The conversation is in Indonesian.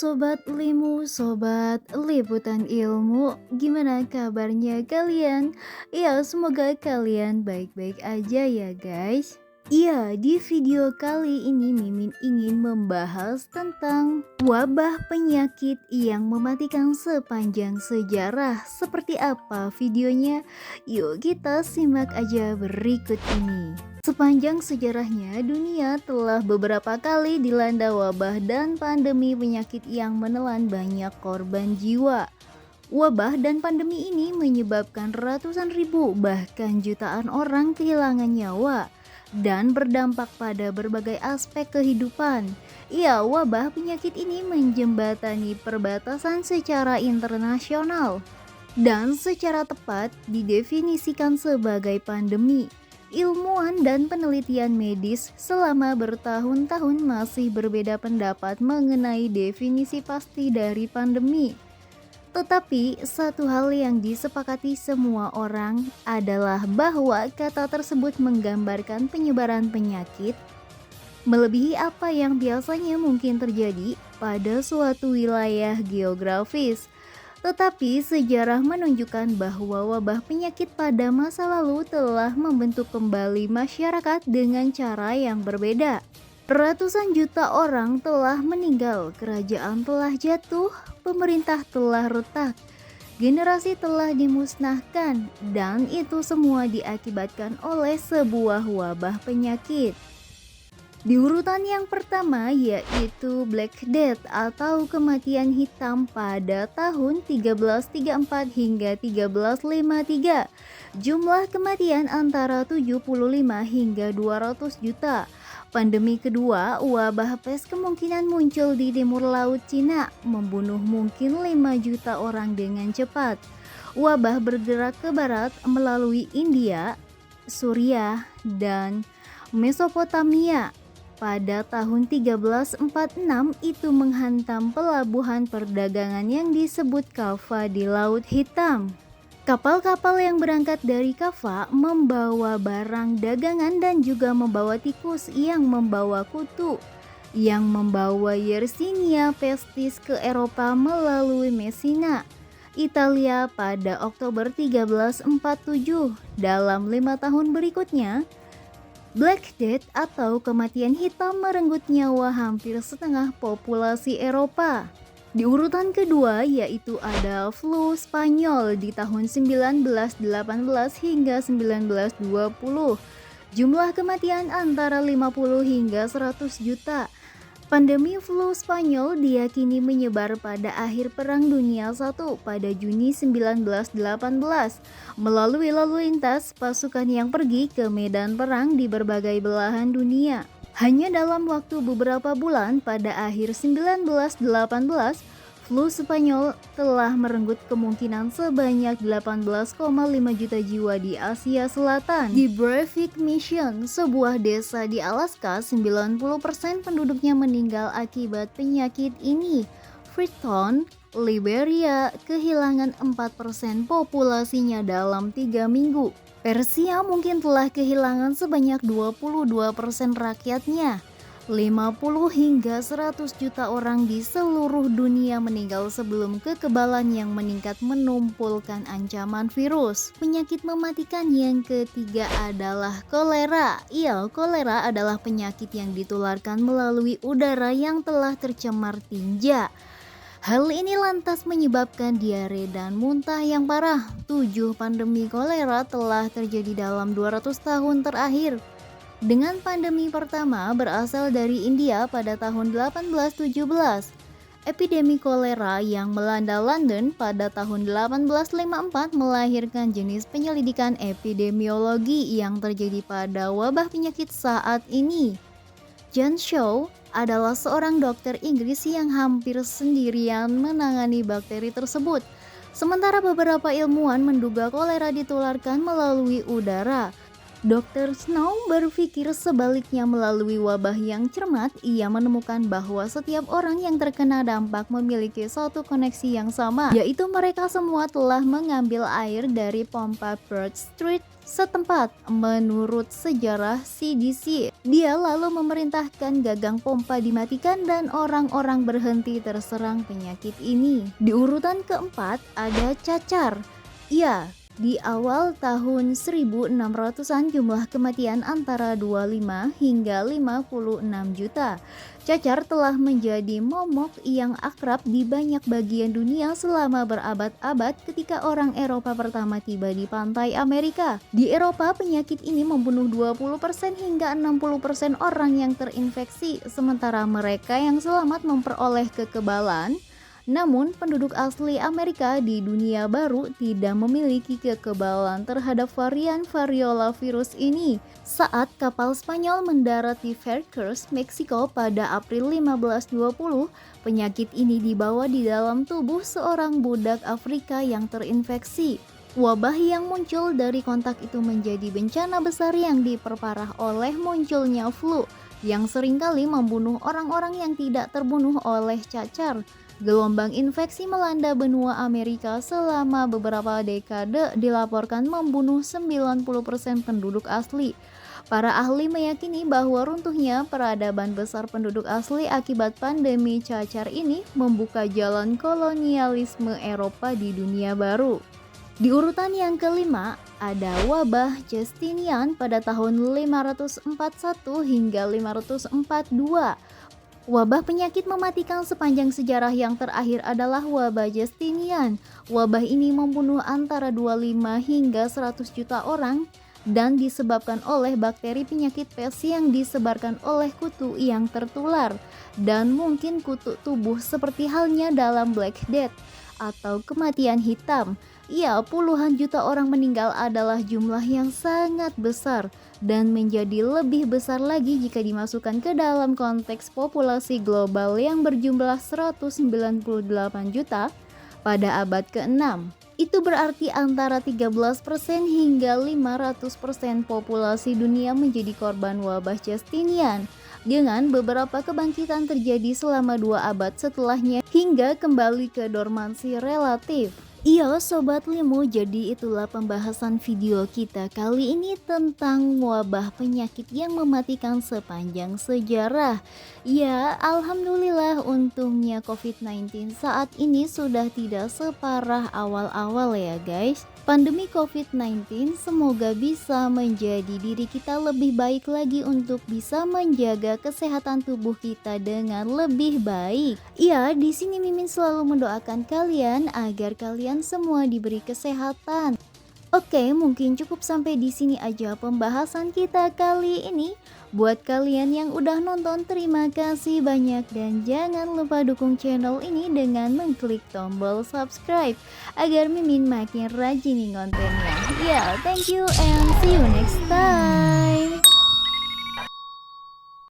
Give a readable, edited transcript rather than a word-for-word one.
Sobat Limu, Sobat Liputan Ilmu, gimana kabarnya kalian? Ya, semoga kalian baik-baik aja ya guys. Iya, di video kali ini Mimin ingin membahas tentang wabah penyakit yang mematikan sepanjang sejarah. Seperti apa videonya? Yuk kita simak aja berikut ini. Sepanjang sejarahnya, dunia telah beberapa kali dilanda wabah dan pandemi penyakit yang menelan banyak korban jiwa. Wabah dan pandemi ini menyebabkan ratusan ribu bahkan jutaan orang kehilangan nyawa dan berdampak pada berbagai aspek kehidupan. Ya, wabah penyakit ini menjembatani perbatasan secara internasional dan secara tepat didefinisikan sebagai pandemi. Ilmuwan dan penelitian medis selama bertahun-tahun masih berbeda pendapat mengenai definisi pasti dari pandemi. Tetapi satu hal yang disepakati semua orang adalah bahwa kata tersebut menggambarkan penyebaran penyakit melebihi apa yang biasanya mungkin terjadi pada suatu wilayah geografis. Tetapi sejarah menunjukkan bahwa wabah penyakit pada masa lalu telah membentuk kembali masyarakat dengan cara yang berbeda. Ratusan juta orang telah meninggal, kerajaan telah jatuh, pemerintah telah retak, generasi telah dimusnahkan, dan itu semua diakibatkan oleh sebuah wabah penyakit. Di urutan yang pertama yaitu Black Death atau kematian hitam pada tahun 1334 hingga 1353. Jumlah kematian antara 75 hingga 200 juta. Pandemi kedua, wabah pes kemungkinan muncul di timur laut Cina, membunuh mungkin 5 juta orang dengan cepat. Wabah bergerak ke barat melalui India, Suriah, dan Mesopotamia. Pada tahun 1346 itu menghantam pelabuhan perdagangan yang disebut Kaffa di Laut Hitam. Kapal-kapal yang berangkat dari Kaffa membawa barang dagangan dan juga membawa tikus yang membawa kutu, yang membawa Yersinia pestis ke Eropa melalui Messina, Italia pada Oktober 1347. Dalam 5 tahun berikutnya, Black Death atau kematian hitam merenggut nyawa hampir setengah populasi Eropa. Di urutan kedua yaitu ada flu Spanyol di tahun 1918 hingga 1920. Jumlah kematian antara 50 hingga 100 juta. Pandemi flu Spanyol diyakini menyebar pada akhir Perang Dunia I pada Juni 1918 melalui lalu lintas pasukan yang pergi ke medan perang di berbagai belahan dunia. Hanya dalam waktu beberapa bulan pada akhir 1918, flu Spanyol telah merenggut kemungkinan sebanyak 18,5 juta jiwa di Asia Selatan. Di Breivik Mission, sebuah desa di Alaska, 90% penduduknya meninggal akibat penyakit ini. Freetown, Liberia, kehilangan 4% populasinya dalam 3 minggu. Persia mungkin telah kehilangan sebanyak 22% rakyatnya. 50 hingga 100 juta orang di seluruh dunia meninggal sebelum kekebalan yang meningkat menumpulkan ancaman virus. Penyakit mematikan yang ketiga adalah kolera. Ya, kolera adalah penyakit yang ditularkan melalui udara yang telah tercemar tinja. Hal ini lantas menyebabkan diare dan muntah yang parah. 7 pandemi kolera telah terjadi dalam 200 tahun terakhir. Dengan pandemi pertama berasal dari India pada tahun 1817. Epidemi kolera yang melanda London pada tahun 1854 melahirkan jenis penyelidikan epidemiologi yang terjadi pada wabah penyakit saat ini. John Shaw adalah seorang dokter Inggris yang hampir sendirian menangani bakteri tersebut. Sementara beberapa ilmuwan menduga kolera ditularkan melalui udara. Dr. Snow berpikir sebaliknya melalui wabah yang cermat, ia menemukan bahwa setiap orang yang terkena dampak memiliki suatu koneksi yang sama, yaitu mereka semua telah mengambil air dari pompa Broad Street setempat. Menurut sejarah CDC, dia lalu memerintahkan gagang pompa dimatikan dan orang-orang berhenti terserang penyakit ini. Di urutan keempat ada cacar. Ya, di awal tahun 1600-an jumlah kematian antara 25 hingga 56 juta. Cacar telah menjadi momok yang akrab di banyak bagian dunia selama berabad-abad ketika orang Eropa pertama tiba di pantai Amerika. Di Eropa, penyakit ini membunuh 20% hingga 60% orang yang terinfeksi, sementara mereka yang selamat memperoleh kekebalan. Namun, penduduk asli Amerika di dunia baru tidak memiliki kekebalan terhadap varian variola virus ini. Saat kapal Spanyol mendarat di Veracruz, Meksiko pada April 1520, penyakit ini dibawa di dalam tubuh seorang budak Afrika yang terinfeksi. Wabah yang muncul dari kontak itu menjadi bencana besar yang diperparah oleh munculnya flu, yang seringkali membunuh orang-orang yang tidak terbunuh oleh cacar. Gelombang infeksi melanda benua Amerika selama beberapa dekade dilaporkan membunuh 90% penduduk asli. Para ahli meyakini bahwa runtuhnya peradaban besar penduduk asli akibat pandemi cacar ini membuka jalan kolonialisme Eropa di dunia baru. Di urutan yang kelima, ada wabah Justinian pada tahun 541 hingga 542. Wabah penyakit mematikan sepanjang sejarah yang terakhir adalah wabah Justinian. Wabah ini membunuh antara 25 hingga 100 juta orang dan disebabkan oleh bakteri penyakit pes yang disebarkan oleh kutu yang tertular dan mungkin kutu tubuh seperti halnya dalam Black Death atau kematian hitam. Ya, puluhan juta orang meninggal adalah jumlah yang sangat besar dan menjadi lebih besar lagi jika dimasukkan ke dalam konteks populasi global yang berjumlah 198 juta pada abad ke-6. Itu berarti antara 13% hingga 500% populasi dunia menjadi korban wabah Justinian, dengan beberapa kebangkitan terjadi selama 2 abad setelahnya hingga kembali ke dormansi relatif. Iya Sobat Limu, jadi itulah pembahasan video kita kali ini tentang wabah penyakit yang mematikan sepanjang sejarah. Ya, alhamdulillah untungnya COVID-19 saat ini sudah tidak separah awal-awal ya guys. Pandemi COVID-19 semoga bisa menjadi diri kita lebih baik lagi untuk bisa menjaga kesehatan tubuh kita dengan lebih baik. Ya, di sini Mimin selalu mendoakan kalian agar kalian semua diberi kesehatan. Oke, mungkin cukup sampai di sini aja pembahasan kita kali ini. Buat kalian yang udah nonton, terima kasih banyak dan jangan lupa dukung channel ini dengan mengklik tombol subscribe agar Mimin makin rajin nih kontennya. Ya, thank you and see you next time.